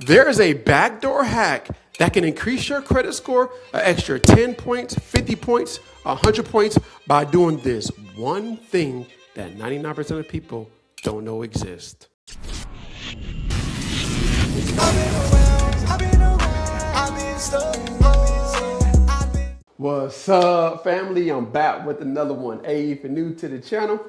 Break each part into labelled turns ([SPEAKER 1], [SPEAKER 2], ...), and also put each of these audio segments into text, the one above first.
[SPEAKER 1] There is a backdoor hack that can increase your credit score an extra 10 points, 50 points, 100 points by doing this one thing that 99% of people don't know exists. What's up, family? I'm back with another one. Hey, if you're new to the channel,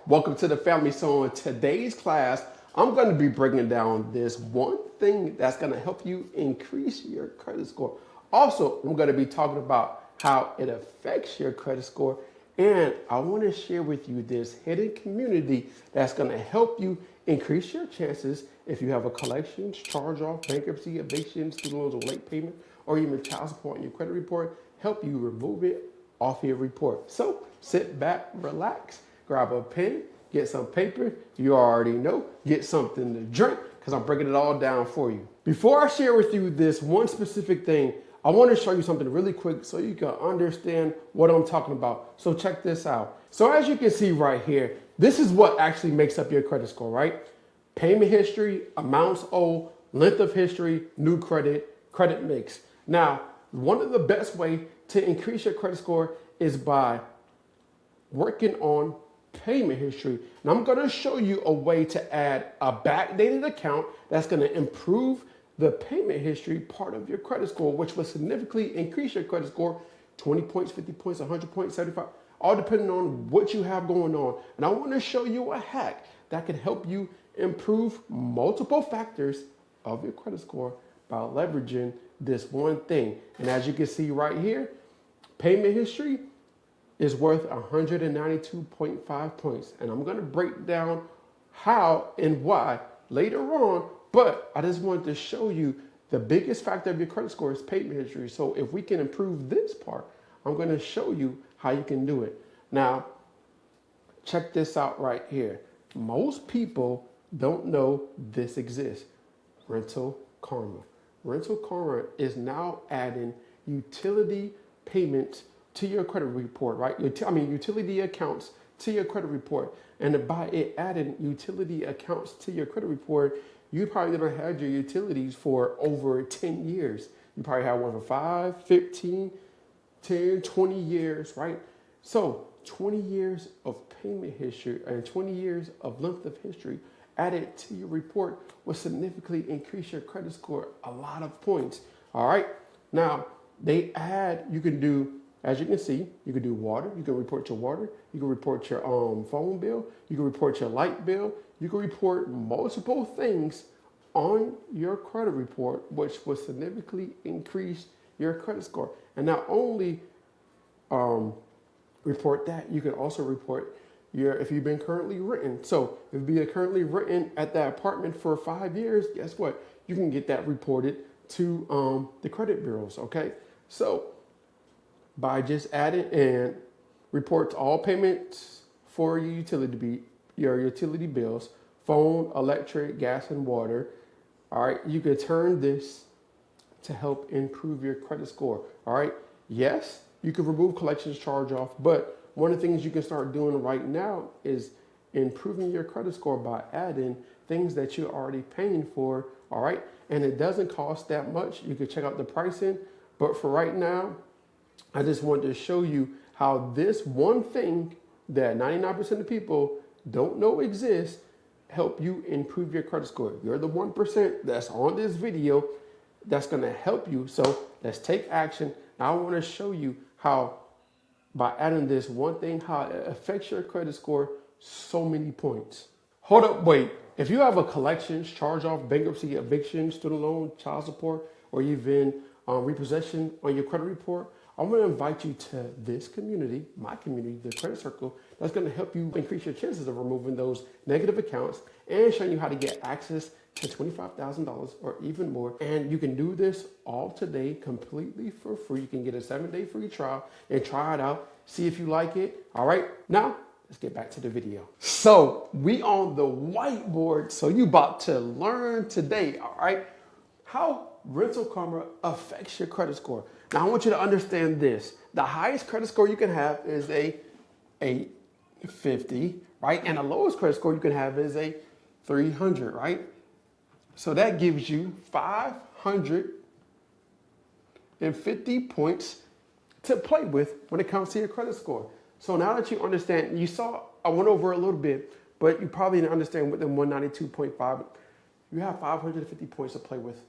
[SPEAKER 1] welcome to the family. So in today's class, I'm going to be breaking down this one thing that's going to help you increase your credit score. Also, I'm going to be talking about how it affects your credit score. And I want to share with you this hidden community that's going to help you increase your chances if you have a collections, charge-off, bankruptcy, eviction, student loans or late payment, or even child support on your credit report, help you remove it off your report. So sit back, relax, grab a pen, get some paper. You already know, get something to drink because I'm breaking it all down for you. Before I share with you this one specific thing, I want to show you something really quick so you can understand what I'm talking about. So check this out. So as you can see right here, this is what actually makes up your credit score, right? Payment history, amounts owed, length of history, new credit, credit mix. Now, one of the best way to increase your credit score is by working on payment history. And I'm going to show you a way to add a backdated account that's going to improve the payment history part of your credit score, which will significantly increase your credit score 20 points, 50 points, 100 points, 75, all depending on what you have going on. And I want to show you a hack that can help you improve multiple factors of your credit score by leveraging this one thing. And as you can see right here, payment history is worth 192.5 points. And I'm going to break down how and why later on, but I just wanted to show you the biggest factor of your credit score is payment history. So if we can improve this part, I'm going to show you how you can do it. Now, check this out right here. Most people don't know this exists. Rental Karma. Rental Karma is now adding utility payments to your credit report, right? Utility accounts to your credit report. And by it adding utility accounts to your credit report, you probably gonna have your utilities for over 10 years. You probably have one for 5, 15, 10, 20 years, right? So 20 years of payment history and 20 years of length of history added to your report will significantly increase your credit score a lot of points. All right. Now they add, you can do, as you can see, you can do water. You can report your water. You can report your phone bill. You can report your light bill. You can report multiple things on your credit report, which will significantly increase your credit score. And not only report that, you can also report if you've been currently written. So if you've been currently written at that apartment for 5 years, guess what? You can get that reported to the credit bureaus, okay? So by just adding and reports all payments for your utility bills, phone, electric, gas, and water. All right, you could turn this to help improve your credit score. All right, yes, you can remove collections charge off, but one of the things you can start doing right now is improving your credit score by adding things that you're already paying for. All right, and it doesn't cost that much. You can check out the pricing, but for right now, I just wanted to show you how this one thing that 99% of people don't know exists help you improve your credit score. You're the 1% that's on this video that's going to help you. So let's take action. Now I want to show you how by adding this one thing, how it affects your credit score so many points. Hold up, wait. If you have a collections, charge-off, bankruptcy, eviction, student loan, child support, or even repossession on your credit report, I'm going to invite you to this community, my community, the Credit Circle, that's going to help you increase your chances of removing those negative accounts and showing you how to get access to $25,000 or even more. And you can do this all today completely for free. You can get a 7-day free trial and try it out, see if you like it. All right, now let's get back to the video. So we on the whiteboard. So you about to learn today, all right, how Rental Karma affects your credit score. Now I want you to understand this. The highest credit score you can have is a 850, right? And the lowest credit score you can have is a 300, right? So that gives you 550 points to play with when it comes to your credit score. So now that you understand, you saw, I went over a little bit, but you probably didn't understand within 192.5, you have 550 points to play with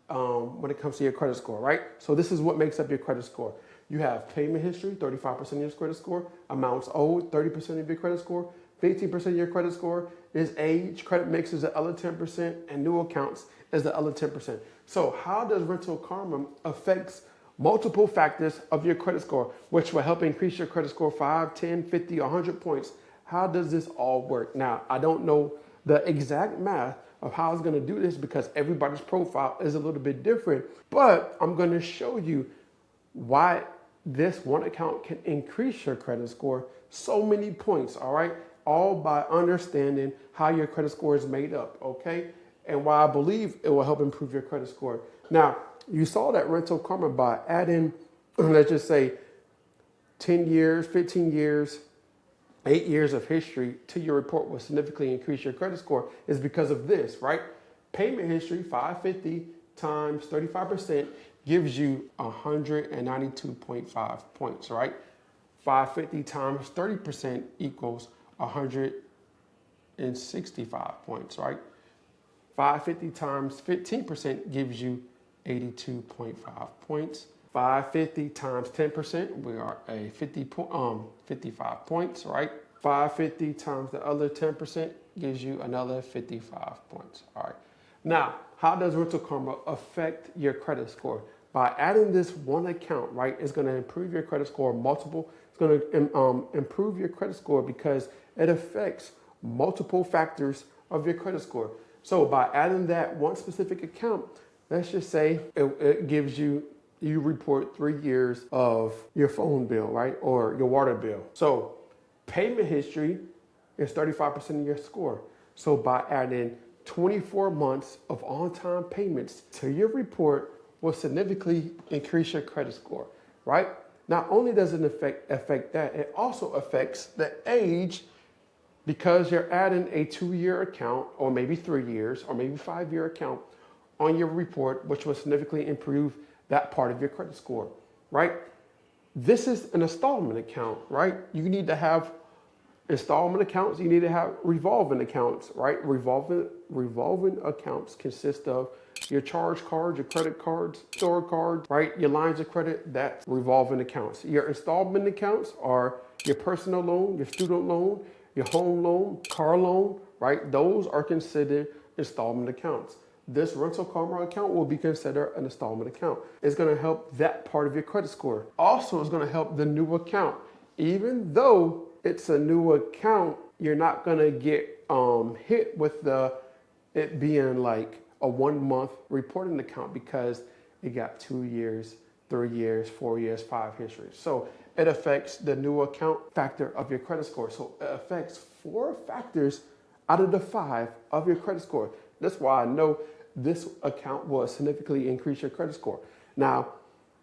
[SPEAKER 1] when it comes to your credit score, right? So this is what makes up your credit score. You have payment history, 35% of your credit score, amounts owed, 30% of your credit score, 15% of your credit score is age, credit mix is the other 10%, and new accounts is the other 10%. So how does Rental Karma affects multiple factors of your credit score, which will help increase your credit score 5, 10, 50, 100 points? How does this all work? Now, I don't know the exact math of how it's going to do this because everybody's profile is a little bit different, but I'm going to show you why this one account can increase your credit score so many points, all right? All by understanding how your credit score is made up, okay? And why I believe it will help improve your credit score. Now, you saw that Rental Karma by adding, let's just say 10 years, 15 years, 8 years of history to your report will significantly increase your credit score is because of this, right? Payment history, 550 times 35% gives you 192.5 points, right? 550 times 30% equals 165 points, right? 550 times 15% gives you 82.5 points. 550 times 10%, we are a 55 points, right? 550 times the other 10% gives you another 55 points, all right? Now, how does Rental Karma affect your credit score? By adding this one account, right, it's gonna improve your credit score multiple. It's gonna improve your credit score because it affects multiple factors of your credit score. So by adding that one specific account, let's just say it gives you, you report 3 years of your phone bill, right? Or your water bill. So payment history is 35% of your score. So by adding 24 months of on-time payments to your report will significantly increase your credit score, right? Not only does it affect that, it also affects the age because you're adding a 2-year account or maybe 3 years or maybe 5-year account on your report, which will significantly improve that part of your credit score, right? This is an installment account, right? You need to have installment accounts. You need to have revolving accounts, right? Revolving accounts consist of your charge cards, your credit cards, store cards, right? Your lines of credit, that's revolving accounts. Your installment accounts are your personal loan, your student loan, your home loan, car loan, right? Those are considered installment accounts. This Rental Karma account will be considered an installment account. It's gonna help that part of your credit score. Also, it's gonna help the new account. Even though it's a new account, you're not gonna get hit with it being like a 1 month reporting account because it got 2 years, 3 years, 4 years, 5 histories. So it affects the new account factor of your credit score. So it affects 4 factors out of the 5 of your credit score. That's why I know this account will significantly increase your credit score. Now,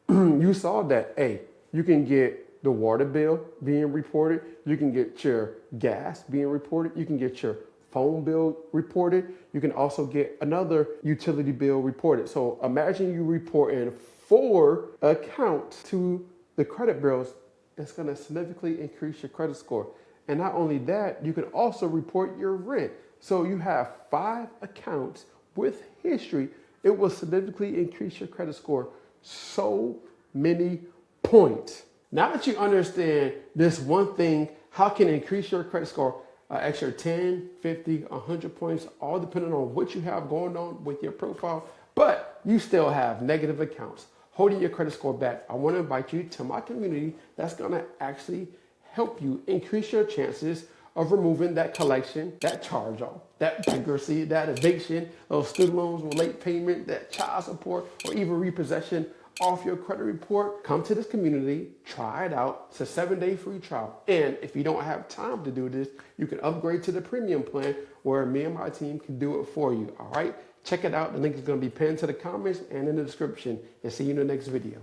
[SPEAKER 1] you saw that, hey, you can get the water bill being reported, you can get your gas being reported, you can get your phone bill reported, you can also get another utility bill reported. So imagine you reporting 4 accounts to the credit bureaus. It's gonna significantly increase your credit score. And not only that, you can also report your rent. So you have 5 accounts with history. It will significantly increase your credit score so many points. Now that you understand this one thing, how can it increase your credit score, extra 10, 50, 100 points, all depending on what you have going on with your profile, but you still have negative accounts holding your credit score back. I want to invite you to my community that's going to actually help you increase your chances of removing that collection, that charge off, that bankruptcy, that eviction, those student loans with late payment, that child support, or even repossession off your credit report. Come to this community, try it out. It's a 7-day free trial. And if you don't have time to do this, you can upgrade to the premium plan where me and my team can do it for you, all right? Check it out. The link is going to be pinned to the comments and in the description. And see you in the next video.